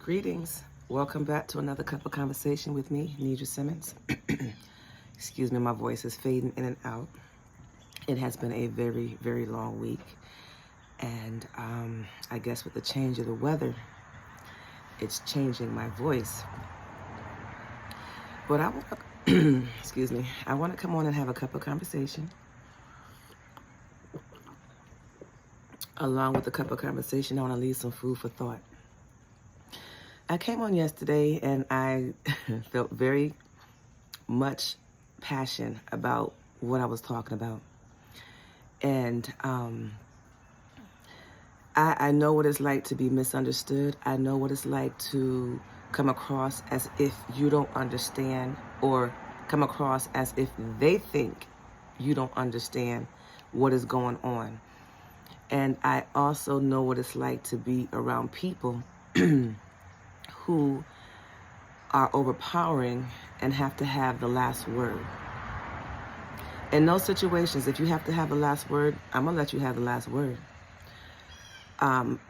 Greetings. Welcome back to another cup of conversation with me, Nidra Simmons. Excuse me, my voice is fading in and out. It has been a very, very long week. And I guess with the change of the weather, it's changing my voice. But I want to, excuse me, I want to come on and have a cup of conversation. Along with the cup of conversation, I want to leave some food for thought. I came on yesterday and I felt very much passion about what I was talking about. And I know what it's like to be misunderstood. I know what it's like to come across as if you don't understand, or come across as if they think you don't understand what is going on. And I also know what it's like to be around people who are overpowering and have to have the last word. In those situations, if you have to have the last word, I'm going to let you have the last word. But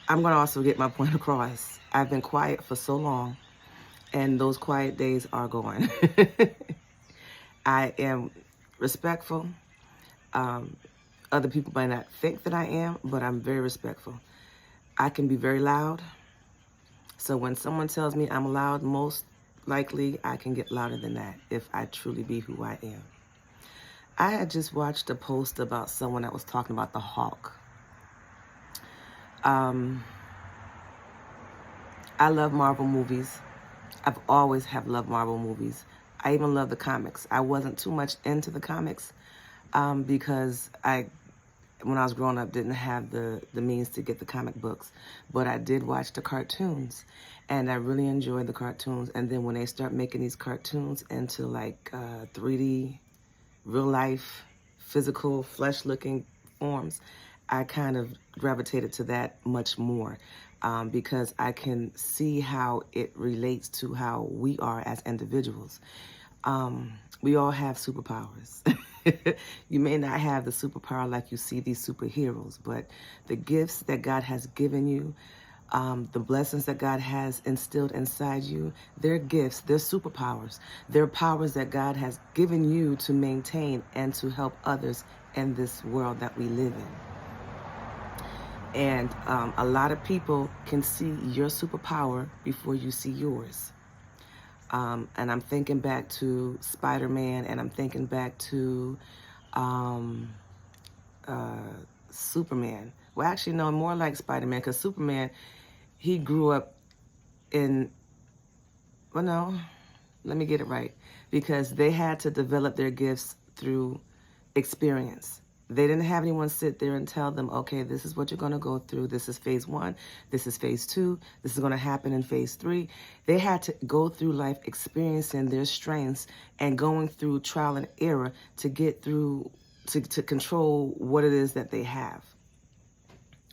I'm going to also get my point across. I've been quiet for so long, and those quiet days are gone. I am respectful. Other people might not think that I am, but I'm very respectful. I can be very loud. So when someone tells me I'm loud, most likely I can get louder than that if I truly be who I am. I had just watched a post about someone that was talking about the Hulk. I love Marvel movies. I've always have loved Marvel movies. I even love the comics. I wasn't too much into the comics because when I was growing up, didn't have the means to get the comic books. But I did watch the cartoons, and I really enjoyed the cartoons. And then when they start making these cartoons into like 3D, real life, physical, flesh-looking forms, I kind of gravitated to that much more because I can see how it relates to how we are as individuals. We all have superpowers. You may not have the superpower like you see these superheroes, but the gifts that God has given you, the blessings that God has instilled inside you, they're gifts, they're superpowers. They're powers that God has given you to maintain and to help others in this world that we live in. And a lot of people can see your superpower before you see yours. And I'm thinking back to Spider-Man, and I'm thinking back to Superman. Well, actually, no, more like Spider-Man, because Superman, he grew up in, well, no, let me get it right, because they had to develop their gifts through experience. They didn't have anyone sit there and tell them, okay, this is what you're going to go through. This is phase 1. This is phase 2. This is going to happen in phase 3. They had to go through life experiencing their strengths and going through trial and error to get through, to control what it is that they have.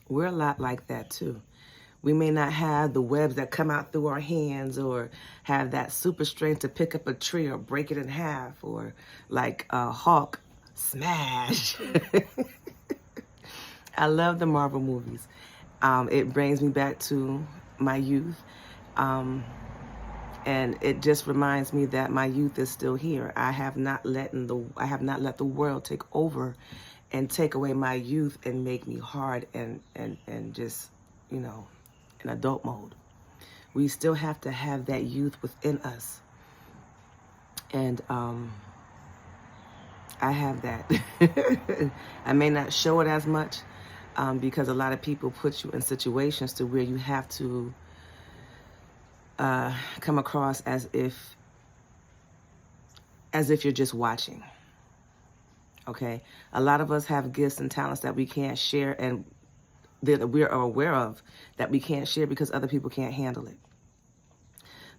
We're a lot like that too. We may not have the webs that come out through our hands, or have that super strength to pick up a tree or break it in half, or like a Hulk, smash. I love the Marvel movies. It brings me back to my youth. And it just reminds me that my youth is still here. I have not let the world take over and take away my youth and make me hard and just, in adult mode. We still have to have that youth within us. And I have that. I may not show it as much because a lot of people put you in situations to where you have to come across as if you're just watching. Okay? A lot of us have gifts and talents that we can't share, and that we're aware of that we can't share because other people can't handle it.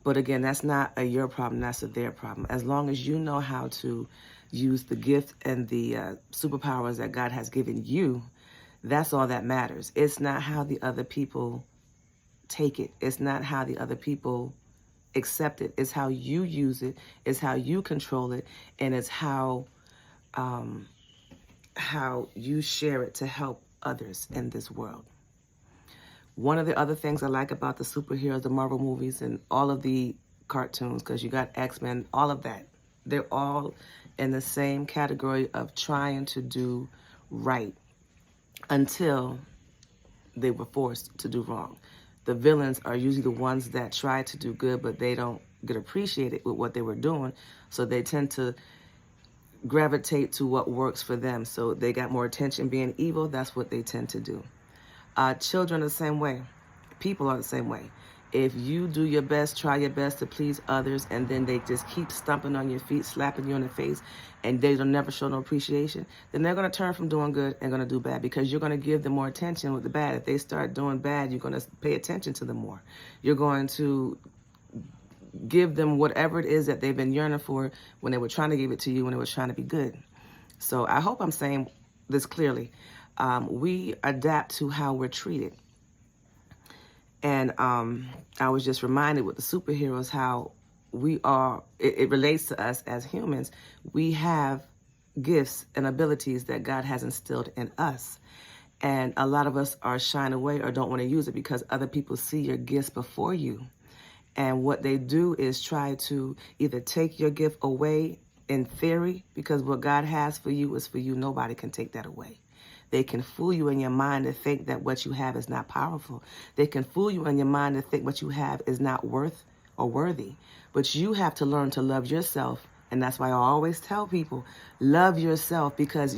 But again, that's not a your problem, that's a their problem. As long as you know how to use the gift and the superpowers that God has given you, that's all that matters. It's not how the other people take it. It's not how the other people accept it. It's how you use it. It's how you control it. And it's how you share it to help others in this world. One of the other things I like about the superheroes, the Marvel movies, and all of the cartoons, because you got X-Men, all of that, they're all in the same category of trying to do right until they were forced to do wrong. The villains are usually the ones that try to do good, but they don't get appreciated with what they were doing, so they tend to gravitate to what works for them. So they got more attention being evil. That's what they tend to do. Children are the same way. People are the same way. If you do your best, try your best to please others, and then they just keep stomping on your feet, slapping you in the face, and they don't never show no appreciation, then they're going to turn from doing good and going to do bad, because you're going to give them more attention with the bad. If they start doing bad, you're going to pay attention to them more. You're going to give them whatever it is that they've been yearning for when they were trying to give it to you, when they were trying to be good. So I hope I'm saying this clearly. We adapt to how we're treated. And I was just reminded with the superheroes how we are, it relates to us as humans. We have gifts and abilities that God has instilled in us. And a lot of us are shying away or don't want to use it because other people see your gifts before you. And what they do is try to either take your gift away in theory, because what God has for you is for you. Nobody can take that away. They can fool you in your mind to think that what you have is not powerful. They can fool you in your mind to think what you have is not worth or worthy. But you have to learn to love yourself. And that's why I always tell people, love yourself, because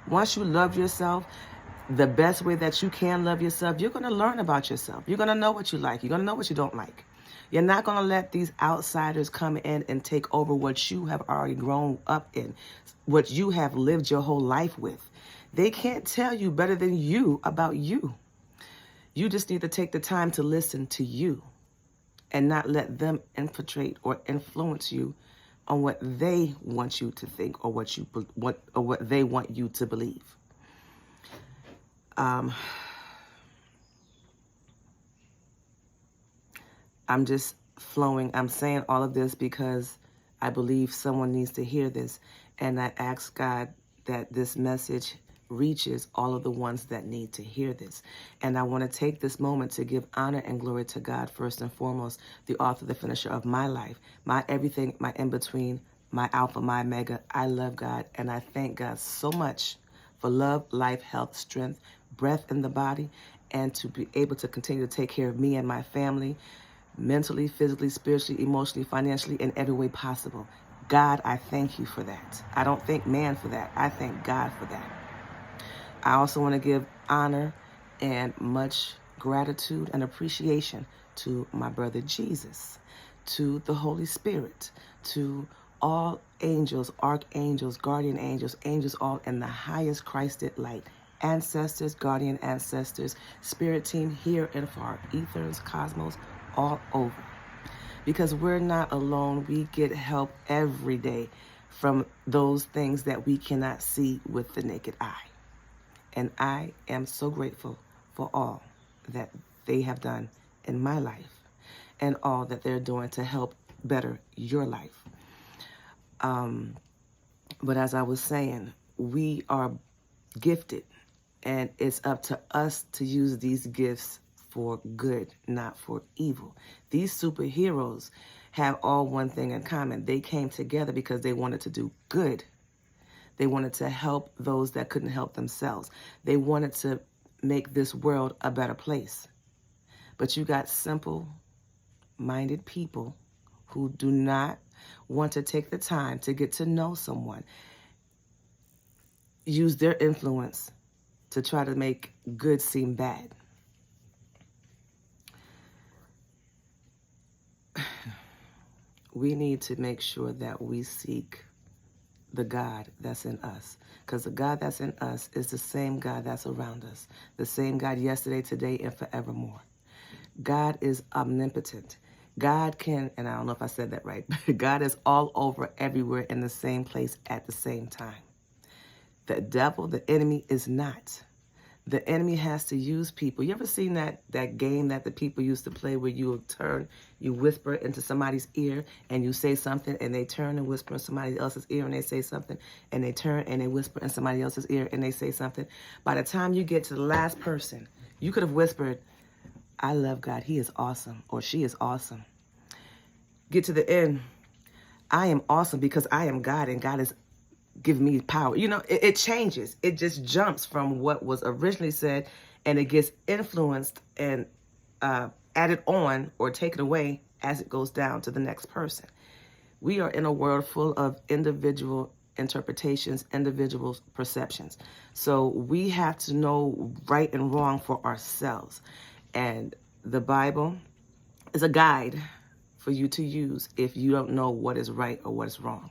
once you love yourself, the best way that you can love yourself, you're going to learn about yourself. You're going to know what you like. You're going to know what you don't like. You're not going to let these outsiders come in and take over what you have already grown up in, what you have lived your whole life with. They can't tell you better than you about you. You just need to take the time to listen to you and not let them infiltrate or influence you on what they want you to think or what they want you to believe. I'm just flowing. I'm saying all of this because I believe someone needs to hear this. And I ask God that this message reaches all of the ones that need to hear this. And I want to take this moment to give honor and glory to God first and foremost, the author, the finisher of my life, my everything, my in-between, my alpha, my omega. I love God, and I thank God so much for love, life, health, strength, breath in the body, and to be able to continue to take care of me and my family, mentally, physically, spiritually, emotionally, financially, in every way possible. God, I thank you for that. I don't thank man for that. I thank God for that. I also want to give honor and much gratitude and appreciation to my brother Jesus, to the Holy Spirit, to all angels, archangels, guardian angels, angels all in the highest Christed light, ancestors, guardian ancestors, spirit team here and far, ethers, cosmos, all over. Because we're not alone. We get help every day from those things that we cannot see with the naked eye. And I am so grateful for all that they have done in my life and all that they're doing to help better your life. But as I was saying, we are gifted, and it's up to us to use these gifts for good, not for evil. These superheroes have all one thing in common. They came together because they wanted to do good. They wanted to help those that couldn't help themselves. They wanted to make this world a better place. But you got simple-minded people who do not want to take the time to get to know someone, use their influence to try to make good seem bad. We need to make sure that we seek the God that's in us. Because the God that's in us is the same God that's around us. The same God yesterday, today, and forevermore. God is omnipotent. God can, and I don't know if I said that right, but God is all over, everywhere, in the same place at the same time. The devil, the enemy, is not. The enemy has to use people. You ever seen that game that the people used to play where you whisper into somebody's ear and you say something and they turn and whisper in somebody else's ear and they say something, and they turn and they whisper in somebody else's ear and they say something. By the time you get to the last person, you could have whispered I love God. He is awesome, or she is awesome. Get to the end. I am awesome because I am God, and God is giving me power. You know, it changes. It just jumps from what was originally said, and it gets influenced and added on or taken away as it goes down to the next person. We are in a world full of individual interpretations, individual perceptions. So we have to know right and wrong for ourselves. And the Bible is a guide for you to use if you don't know what is right or what is wrong.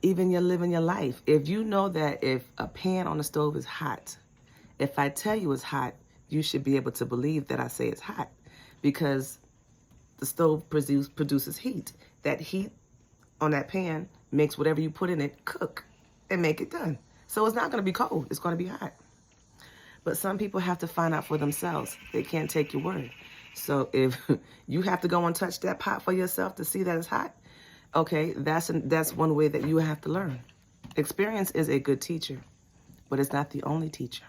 Even you're living your life. If you know that if a pan on the stove is hot, if I tell you it's hot, you should be able to believe that I say it's hot, because the stove produces heat. That heat on that pan makes whatever you put in it cook and make it done. So it's not going to be cold. It's going to be hot. But some people have to find out for themselves. They can't take your word. So if you have to go and touch that pot for yourself to see that it's hot, okay, that's one way that you have to learn. Experience is a good teacher, but it's not the only teacher.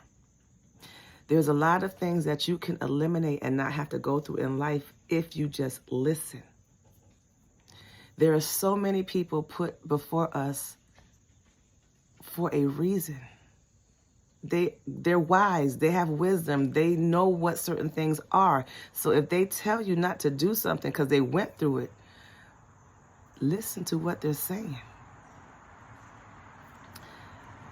There's a lot of things that you can eliminate and not have to go through in life if you just listen. There are so many people put before us for a reason. They're wise. They have wisdom. They know what certain things are. So if they tell you not to do something because they went through it, listen to what they're saying.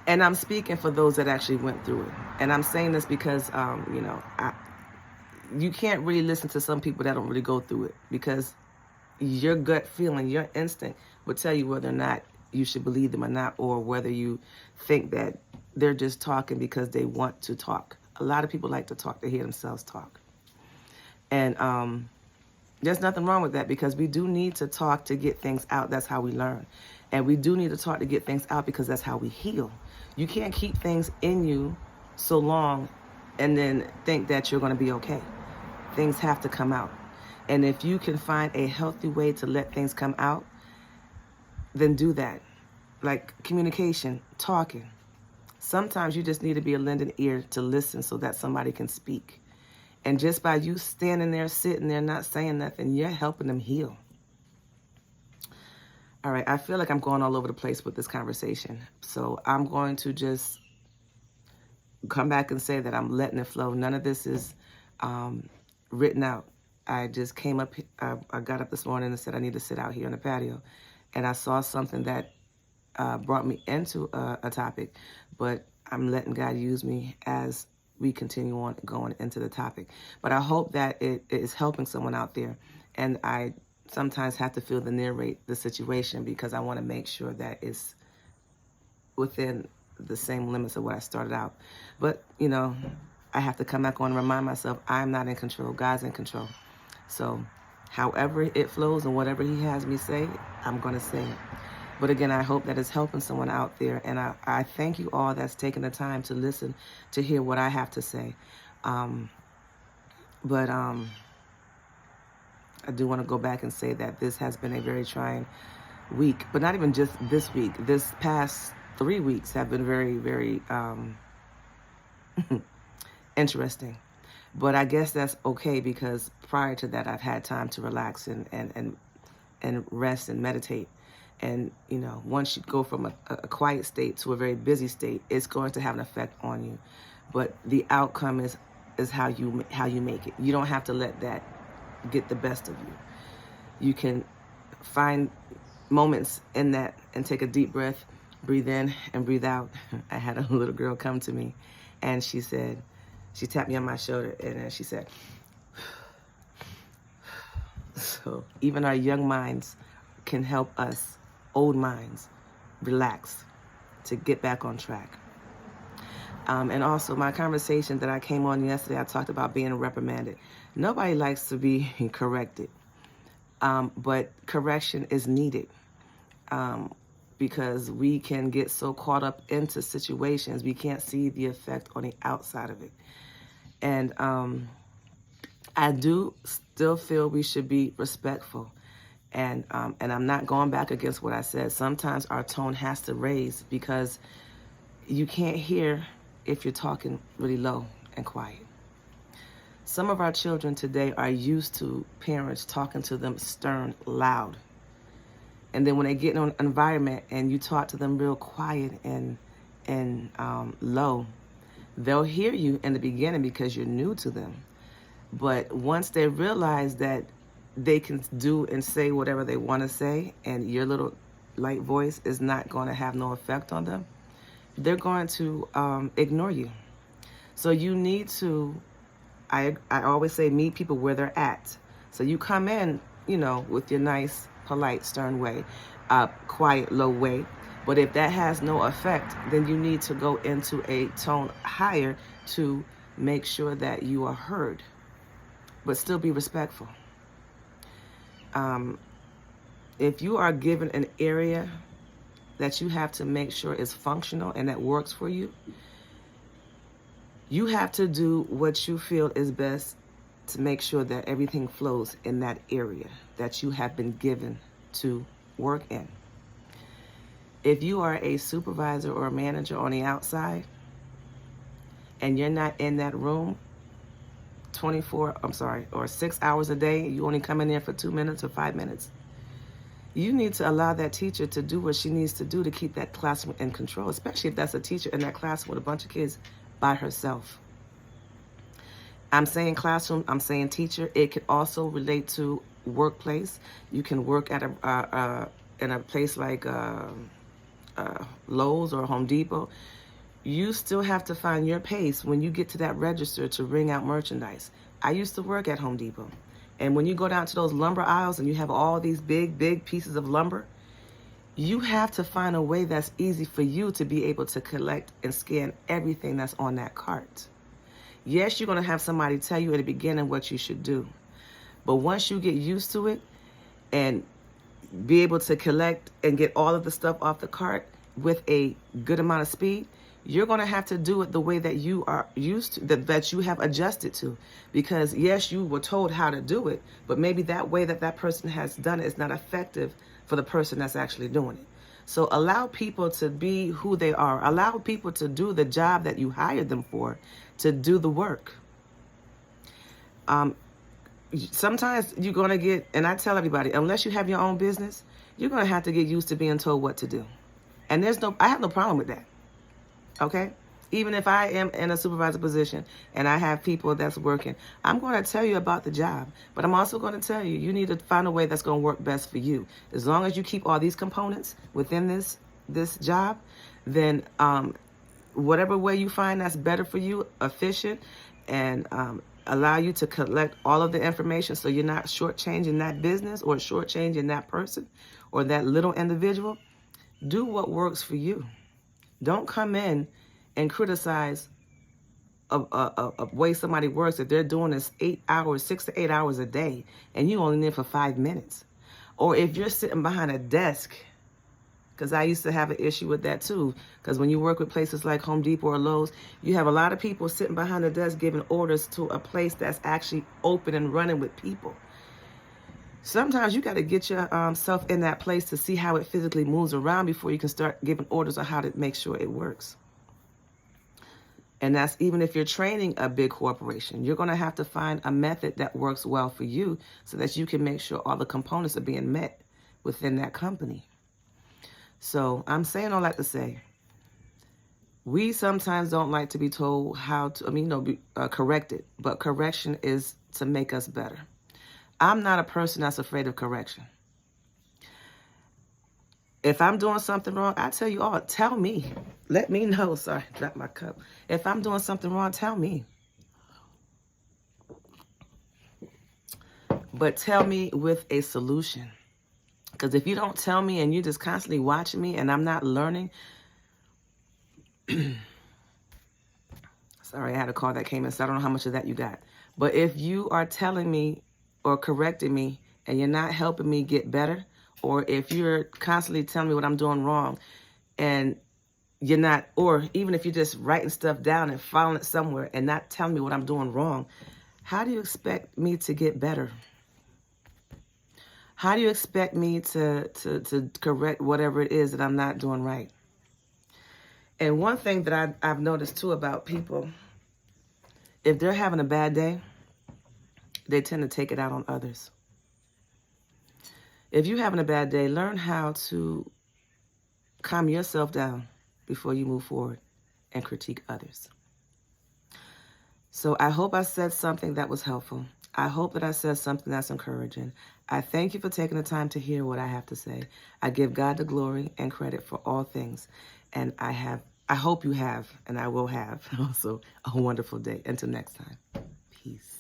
And I'm speaking for those that actually went through it. And I'm saying this because, you can't really listen to some people that don't really go through it, because your gut feeling, your instinct would tell you whether or not you should believe them or not, or whether you think that they're just talking because they want to talk. A lot of people like to talk to hear themselves talk. And there's nothing wrong with that, because we do need to talk to get things out. That's how we learn. And we do need to talk to get things out, because that's how we heal. You can't keep things in you so long and then think that you're going to be okay. Things have to come out. And if you can find a healthy way to let things come out, then do that. Like communication, talking. Sometimes you just need to be a lending ear to listen so that somebody can speak. And just by you standing there, sitting there, not saying nothing, you're helping them heal. All right, I feel like I'm going all over the place with this conversation. So I'm going to just come back and say that I'm letting it flow. None of this is written out. I just came up, I got up this morning and said I need to sit out here on the patio. And I saw something that brought me into a topic, but I'm letting God use me as we continue on going into the topic. But I hope that it is helping someone out there. And I sometimes have to feel the narrate the situation, because I want to make sure that it's within the same limits of what I started out. But, you know, I have to come back on and remind myself I'm not in control. God's in control. So however it flows and whatever he has me say, I'm going to say it. But again, I hope that it's helping someone out there. And I thank you all that's taking the time to listen, to hear what I have to say. I do want to go back and say that this has been a very trying week. But not even just this week. This past 3 weeks have been very, very interesting. But I guess that's okay, because prior to that, I've had time to relax and rest and meditate. And, you know, once you go from a quiet state to a very busy state, it's going to have an effect on you. But the outcome is how you make it. You don't have to let that get the best of you. You can find moments in that and take a deep breath, breathe in and breathe out. I had a little girl come to me, and she said, she tapped me on my shoulder, and then she said, so even our young minds can help us, old minds, relax to get back on track. And also my conversation that I came on yesterday, I talked about being reprimanded. Nobody likes to be corrected, but correction is needed, because we can get so caught up into situations, we can't see the effect on the outside of it. And I do still feel we should be respectful. And I'm not going back against what I said. Sometimes our tone has to raise, because you can't hear if you're talking really low and quiet. Some of our children today are used to parents talking to them stern, loud. And then when they get in an environment and you talk to them real quiet and low, they'll hear you in the beginning because you're new to them. But once they realize that they can do and say whatever they want to say, and your little light voice is not going to have no effect on them, they're going to ignore you. So you need to, I always say, meet people where they're at. So you come in, with your nice, polite, stern way, quiet, low way. But if that has no effect, then you need to go into a tone higher to make sure that you are heard, but still be respectful. If you are given an area that you have to make sure is functional and that works for you, you have to do what you feel is best to make sure that everything flows in that area that you have been given to work in. If you are a supervisor or a manager on the outside and you're not in that room 6 hours a day, you only come in there for 2 minutes or 5 minutes, you need to allow that teacher to do what she needs to do to keep that classroom in control, especially if that's a teacher in that classroom with a bunch of kids by herself. I'm saying classroom, I'm saying teacher. It could also relate to workplace. You can work at in a place like Lowe's or Home Depot. You still have to find your pace when you get to that register to ring out merchandise. I used to work at Home Depot. And when you go down to those lumber aisles and you have all these big, big pieces of lumber, you have to find a way that's easy for you to be able to collect and scan everything that's on that cart. Yes, you're going to have somebody tell you at the beginning what you should do. But once you get used to it and be able to collect and get all of the stuff off the cart with a good amount of speed, you're going to have to do it the way that you are used to, that you have adjusted to. Because yes, you were told how to do it, but maybe that way that person has done it is not effective for the person that's actually doing it. So allow people to be who they are. Allow people to do the job that you hired them for, to do the work. Sometimes you're going to get, and I tell everybody, unless you have your own business, you're going to have to get used to being told what to do. And I have no problem with that. Okay? Even if I am in a supervisor position and I have people that's working, I'm going to tell you about the job. But I'm also going to tell you, you need to find a way that's going to work best for you. As long as you keep all these components within this job, then whatever way you find that's better for you, efficient, and allow you to collect all of the information so you're not shortchanging that business or shortchanging that person or that little individual, do what works for you. Don't come in and criticize a way somebody works if they're doing this 6 to 8 hours a day, and you only there for 5 minutes. Or if you're sitting behind a desk, because I used to have an issue with that too, because when you work with places like Home Depot or Lowe's, you have a lot of people sitting behind a desk giving orders to a place that's actually open and running with people. Sometimes you got to get yourself in that place to see how it physically moves around before you can start giving orders on how to make sure it works. And that's even if you're training a big corporation. You're going to have to find a method that works well for you so that you can make sure all the components are being met within that company. So I'm saying all that to say, we sometimes don't like to be told how to, be corrected, but correction is to make us better. I'm not a person that's afraid of correction. If I'm doing something wrong, I tell you all, tell me. Let me know. Sorry, dropped my cup. If I'm doing something wrong, tell me. But tell me with a solution. Because if you don't tell me and you're just constantly watching me and I'm not learning. Sorry, I had a call that came in, so I don't know how much of that you got. But if you are telling me or correcting me and you're not helping me get better, or if you're constantly telling me what I'm doing wrong and you're not, or even if you're just writing stuff down and filing it somewhere and not telling me what I'm doing wrong, how do you expect me to get better? How do you expect me to correct whatever it is that I'm not doing right? And one thing that I've noticed too about people, if they're having a bad day, they tend to take it out on others. If you're having a bad day, learn how to calm yourself down before you move forward and critique others. So I hope I said something that was helpful. I hope that I said something that's encouraging. I thank you for taking the time to hear what I have to say. I give God the glory and credit for all things. And I hope you have, and I will have also a wonderful day. Until next time, peace.